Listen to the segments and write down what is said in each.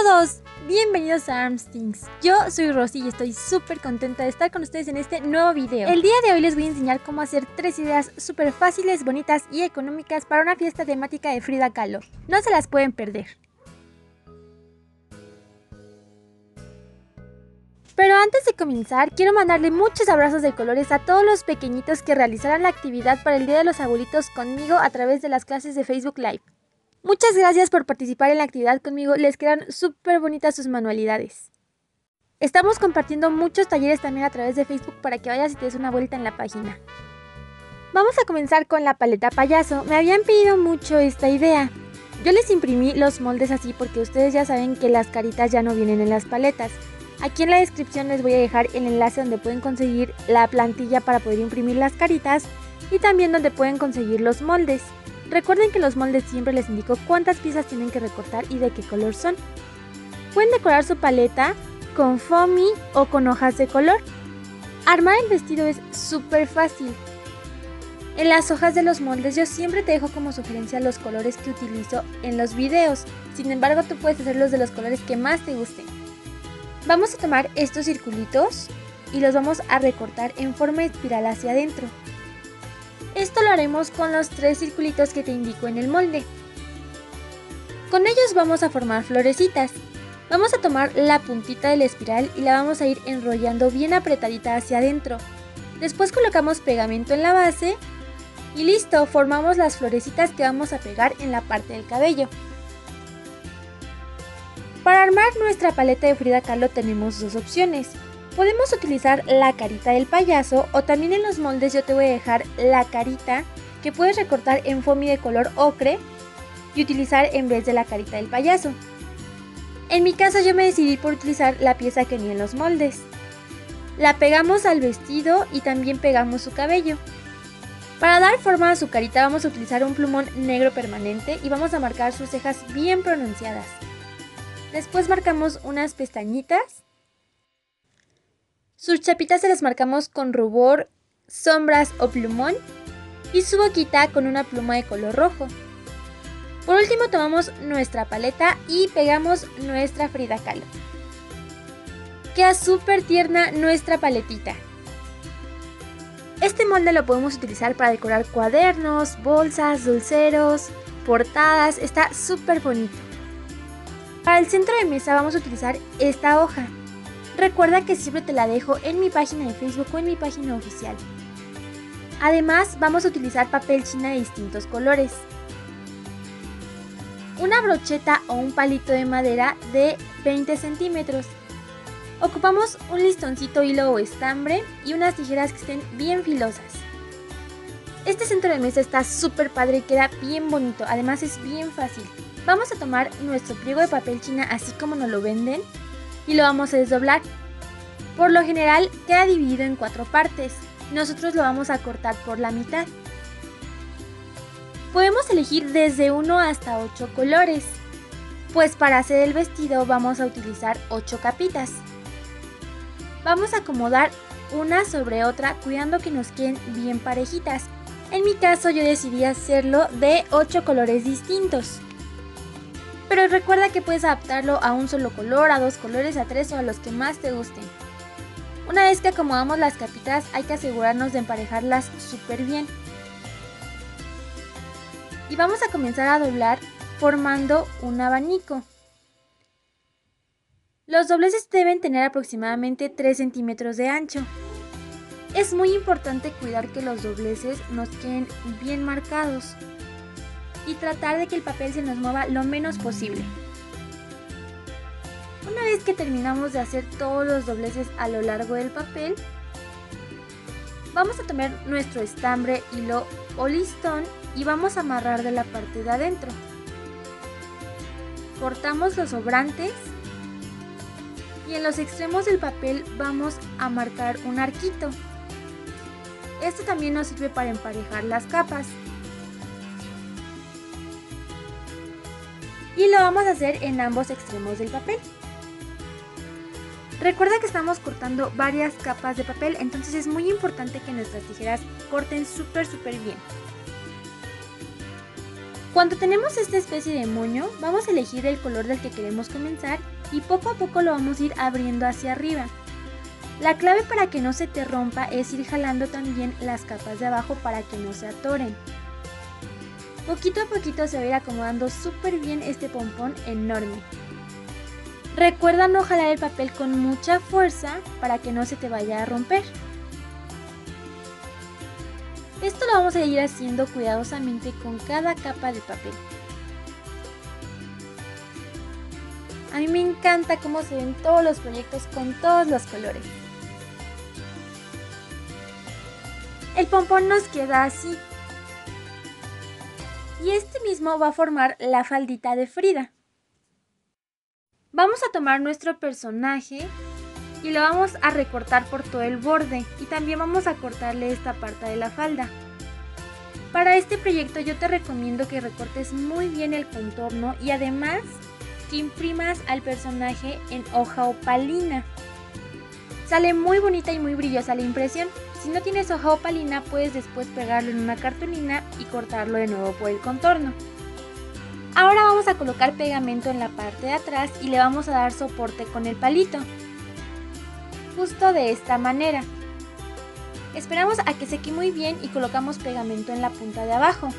todos, bienvenidos a Armstings. Yo soy Rosy y estoy súper contenta de estar con ustedes en este nuevo video. El día de hoy les voy a enseñar cómo hacer 3 ideas súper fáciles, bonitas y económicas para una fiesta temática de Frida Kahlo. No se las pueden perder. Pero antes de comenzar, quiero mandarle muchos abrazos de colores a todos los pequeñitos que realizarán la actividad para el Día de los Abuelitos conmigo a través de las clases de Facebook Live. Muchas gracias por participar en la actividad conmigo, les quedan súper bonitas sus manualidades. Estamos compartiendo muchos talleres también a través de Facebook para que vayas y te des una vuelta en la página. Vamos a comenzar con la paleta payaso. Me habían pedido mucho esta idea. Yo les imprimí los moldes así porque ustedes ya saben que las caritas ya no vienen en las paletas. Aquí en la descripción les voy a dejar el enlace donde pueden conseguir la plantilla para poder imprimir las caritas y también donde pueden conseguir los moldes. Recuerden que los moldes siempre les indico cuántas piezas tienen que recortar y de qué color son. Pueden decorar su paleta con foamy o con hojas de color. Armar el vestido es súper fácil. En las hojas de los moldes yo siempre te dejo como sugerencia los colores que utilizo en los videos. Sin embargo, tú puedes hacerlos de los colores que más te gusten. Vamos a tomar estos circulitos y los vamos a recortar en forma espiral hacia adentro. Esto lo haremos con los 3 circulitos que te indico en el molde. Con ellos vamos a formar florecitas. Vamos a tomar la puntita de la espiral y la vamos a ir enrollando bien apretadita hacia adentro. Después colocamos pegamento en la base y listo, formamos las florecitas que vamos a pegar en la parte del cabello. Para armar nuestra paleta de Frida Kahlo tenemos 2 opciones. Podemos utilizar la carita del payaso o también en los moldes yo te voy a dejar la carita que puedes recortar en foamy de color ocre y utilizar en vez de la carita del payaso. En mi caso yo me decidí por utilizar la pieza que venía en los moldes. La pegamos al vestido y también pegamos su cabello. Para dar forma a su carita vamos a utilizar un plumón negro permanente y vamos a marcar sus cejas bien pronunciadas. Después marcamos unas pestañitas. Sus chapitas se las marcamos con rubor, sombras o plumón y su boquita con una pluma de color rojo. Por último tomamos nuestra paleta y pegamos nuestra Frida Kahlo. Queda súper tierna nuestra paletita. Este molde lo podemos utilizar para decorar cuadernos, bolsas, dulceros, portadas, está súper bonito. Para el centro de mesa vamos a utilizar esta hoja. Recuerda que siempre te la dejo en mi página de Facebook o en mi página oficial. Además, vamos a utilizar papel china de distintos colores. Una brocheta o un palito de madera de 20 centímetros. Ocupamos un listoncito, hilo o estambre y unas tijeras que estén bien filosas. Este centro de mesa está súper padre y queda bien bonito, además es bien fácil. Vamos a tomar nuestro pliego de papel china así como nos lo venden y lo vamos a desdoblar. Por lo general queda dividido en 4 partes. Nosotros lo vamos a cortar por la mitad. Podemos elegir desde 1 hasta 8 colores. Pues para hacer el vestido vamos a utilizar 8 capitas. Vamos a acomodar una sobre otra cuidando que nos queden bien parejitas. En mi caso yo decidí hacerlo de 8 colores distintos. Pero recuerda que puedes adaptarlo a un solo color, a 2 colores, a 3 o a los que más te gusten. Una vez que acomodamos las capitas hay que asegurarnos de emparejarlas súper bien. Y vamos a comenzar a doblar formando un abanico. Los dobleces deben tener aproximadamente 3 centímetros de ancho. Es muy importante cuidar que los dobleces nos queden bien marcados y tratar de que el papel se nos mueva lo menos posible. Una vez que terminamos de hacer todos los dobleces a lo largo del papel, vamos a tomar nuestro estambre, hilo o listón y vamos a amarrar de la parte de adentro. Cortamos los sobrantes y en los extremos del papel vamos a marcar un arquito. Esto también nos sirve para emparejar las capas. Y lo vamos a hacer en ambos extremos del papel. Recuerda que estamos cortando varias capas de papel, entonces es muy importante que nuestras tijeras corten súper bien. Cuando tenemos esta especie de moño, vamos a elegir el color del que queremos comenzar y poco a poco lo vamos a ir abriendo hacia arriba. La clave para que no se te rompa es ir jalando también las capas de abajo para que no se atoren. Poquito a poquito se va a ir acomodando súper bien este pompón enorme. Recuerda no jalar el papel con mucha fuerza para que no se te vaya a romper. Esto lo vamos a ir haciendo cuidadosamente con cada capa de papel. A mí me encanta cómo se ven todos los proyectos con todos los colores. El pompón nos queda así. Y este mismo va a formar la faldita de Frida. Vamos a tomar nuestro personaje y lo vamos a recortar por todo el borde y también vamos a cortarle esta parte de la falda. Para este proyecto yo te recomiendo que recortes muy bien el contorno y además que imprimas al personaje en hoja opalina. Sale muy bonita y muy brillosa la impresión. Si no tienes hoja opalina puedes después pegarlo en una cartulina y cortarlo de nuevo por el contorno. Ahora vamos a colocar pegamento en la parte de atrás y le vamos a dar soporte con el palito. Justo de esta manera. Esperamos a que seque muy bien y colocamos pegamento en la punta de abajo.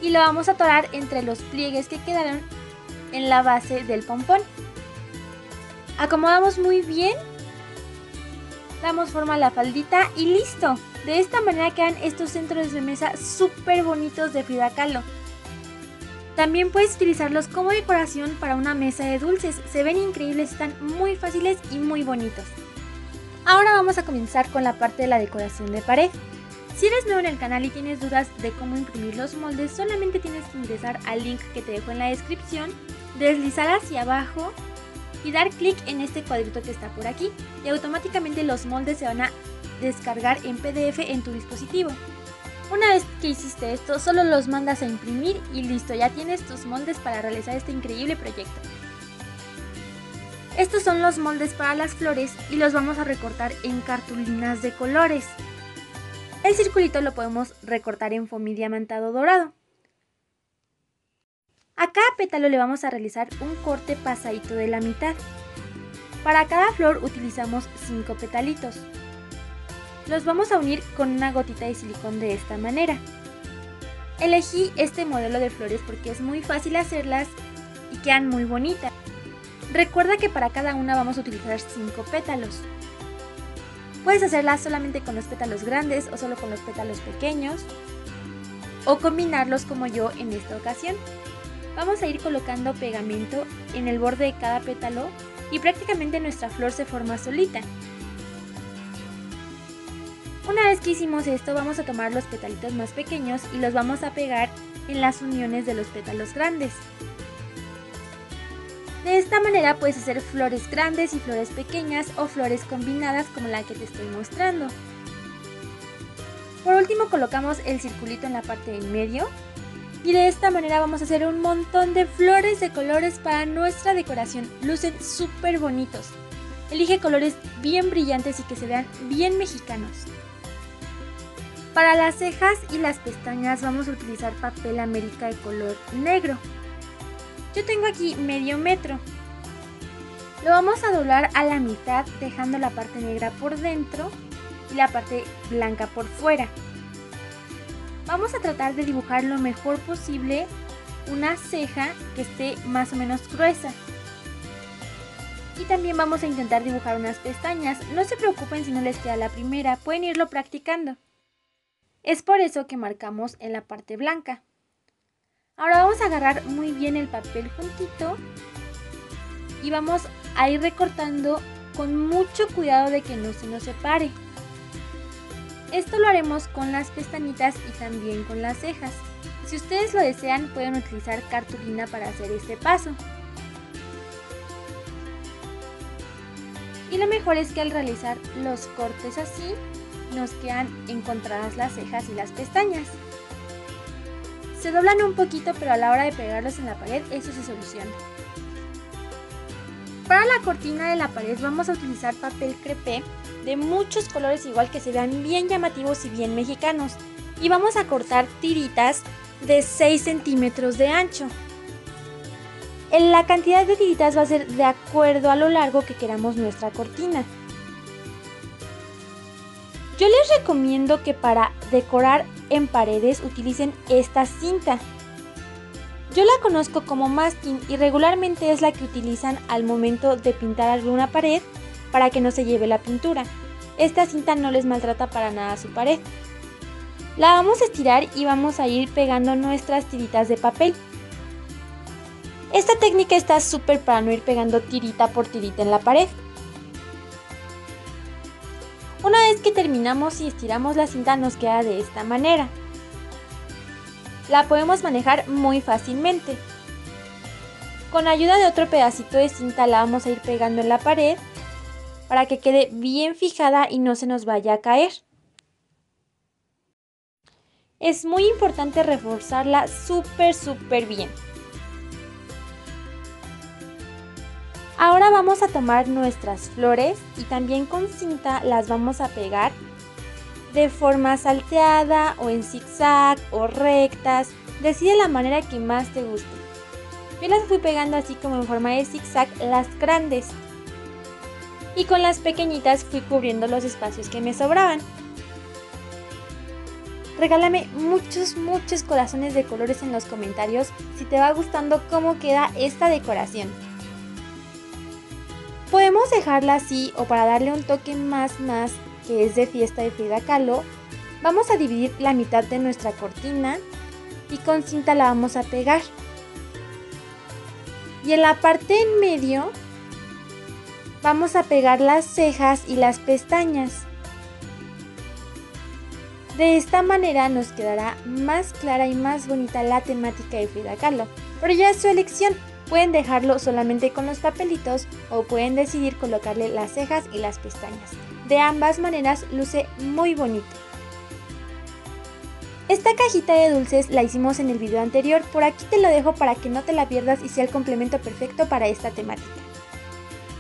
Y lo vamos a atorar entre los pliegues que quedaron en la base del pompón. Acomodamos muy bien. Damos forma a la faldita y listo. De esta manera quedan estos centros de mesa súper bonitos de Frida Kahlo. También puedes utilizarlos como decoración para una mesa de dulces. Se ven increíbles, están muy fáciles y muy bonitos. Ahora vamos a comenzar con la parte de la decoración de pared. Si eres nuevo en el canal y tienes dudas de cómo imprimir los moldes, solamente tienes que ingresar al link que te dejo en la descripción, deslizar hacia abajo y dar clic en este cuadrito que está por aquí y automáticamente los moldes se van a descargar en PDF en tu dispositivo. Una vez que hiciste esto, solo los mandas a imprimir y listo, ya tienes tus moldes para realizar este increíble proyecto. Estos son los moldes para las flores y los vamos a recortar en cartulinas de colores. El circulito lo podemos recortar en foamy diamantado dorado. A cada pétalo le vamos a realizar un corte pasadito de la mitad. Para cada flor utilizamos 5 petalitos. Los vamos a unir con una gotita de silicón de esta manera. Elegí este modelo de flores porque es muy fácil hacerlas y quedan muy bonitas. Recuerda que para cada una vamos a utilizar 5 pétalos. Puedes hacerlas solamente con los pétalos grandes o solo con los pétalos pequeños o combinarlos como yo en esta ocasión. Vamos a ir colocando pegamento en el borde de cada pétalo y prácticamente nuestra flor se forma solita. Una vez que hicimos esto, vamos a tomar los petalitos más pequeños y los vamos a pegar en las uniones de los pétalos grandes. De esta manera puedes hacer flores grandes y flores pequeñas o flores combinadas como la que te estoy mostrando. Por último colocamos el circulito en la parte del medio y de esta manera vamos a hacer un montón de flores de colores para nuestra decoración. Lucen súper bonitos. Elige colores bien brillantes y que se vean bien mexicanos. Para las cejas y las pestañas vamos a utilizar papel América de color negro. Yo tengo aquí medio metro. Lo vamos a doblar a la mitad dejando la parte negra por dentro y la parte blanca por fuera. Vamos a tratar de dibujar lo mejor posible una ceja que esté más o menos gruesa. Y también vamos a intentar dibujar unas pestañas. No se preocupen si no les queda la primera, pueden irlo practicando. Es por eso que marcamos en la parte blanca. Ahora vamos a agarrar muy bien el papel juntito y vamos a ir recortando con mucho cuidado de que no se nos separe. Esto lo haremos con las pestañitas y también con las cejas. Si ustedes lo desean pueden utilizar cartulina para hacer este paso. Y lo mejor es que al realizar los cortes así, nos quedan encontradas las cejas y las pestañas. Se doblan un poquito, pero a la hora de pegarlos en la pared, eso se soluciona. Para la cortina de la pared vamos a utilizar papel crepé de muchos colores igual que se vean bien llamativos y bien mexicanos. Y vamos a cortar tiritas de 6 centímetros de ancho. La cantidad de tiritas va a ser de acuerdo a lo largo que queramos nuestra cortina. Yo les recomiendo que para decorar en paredes utilicen esta cinta. Yo la conozco como masking y regularmente es la que utilizan al momento de pintar alguna pared para que no se lleve la pintura. Esta cinta no les maltrata para nada su pared. La vamos a estirar y vamos a ir pegando nuestras tiritas de papel. Esta técnica está súper para no ir pegando tirita por tirita en la pared. Una vez que terminamos y estiramos la cinta nos queda de esta manera. La podemos manejar muy fácilmente. Con ayuda de otro pedacito de cinta la vamos a ir pegando en la pared para que quede bien fijada y no se nos vaya a caer. Es muy importante reforzarla súper bien. Ahora vamos a tomar nuestras flores y también con cinta las vamos a pegar de forma salteada o en zigzag o rectas. Decide la manera que más te guste. Yo las fui pegando así como en forma de zigzag las grandes. Y con las pequeñitas fui cubriendo los espacios que me sobraban. Regálame muchos corazones de colores en los comentarios si te va gustando cómo queda esta decoración. Podemos dejarla así o para darle un toque más que es de fiesta de Frida Kahlo, vamos a dividir la mitad de nuestra cortina y con cinta la vamos a pegar. Y en la parte en medio vamos a pegar las cejas y las pestañas. De esta manera nos quedará más clara y más bonita la temática de Frida Kahlo, pero ya es su elección. Pueden dejarlo solamente con los papelitos o pueden decidir colocarle las cejas y las pestañas. De ambas maneras luce muy bonito. Esta cajita de dulces la hicimos en el video anterior, por aquí te lo dejo para que no te la pierdas y sea el complemento perfecto para esta temática.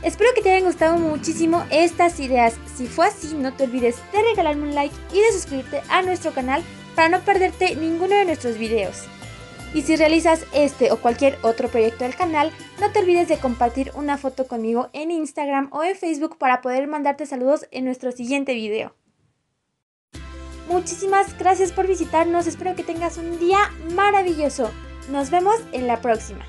Espero que te hayan gustado muchísimo estas ideas. Si fue así, no te olvides de regalarme un like y de suscribirte a nuestro canal para no perderte ninguno de nuestros videos. Y si realizas este o cualquier otro proyecto del canal, no te olvides de compartir una foto conmigo en Instagram o en Facebook para poder mandarte saludos en nuestro siguiente video. Muchísimas gracias por visitarnos, espero que tengas un día maravilloso. Nos vemos en la próxima.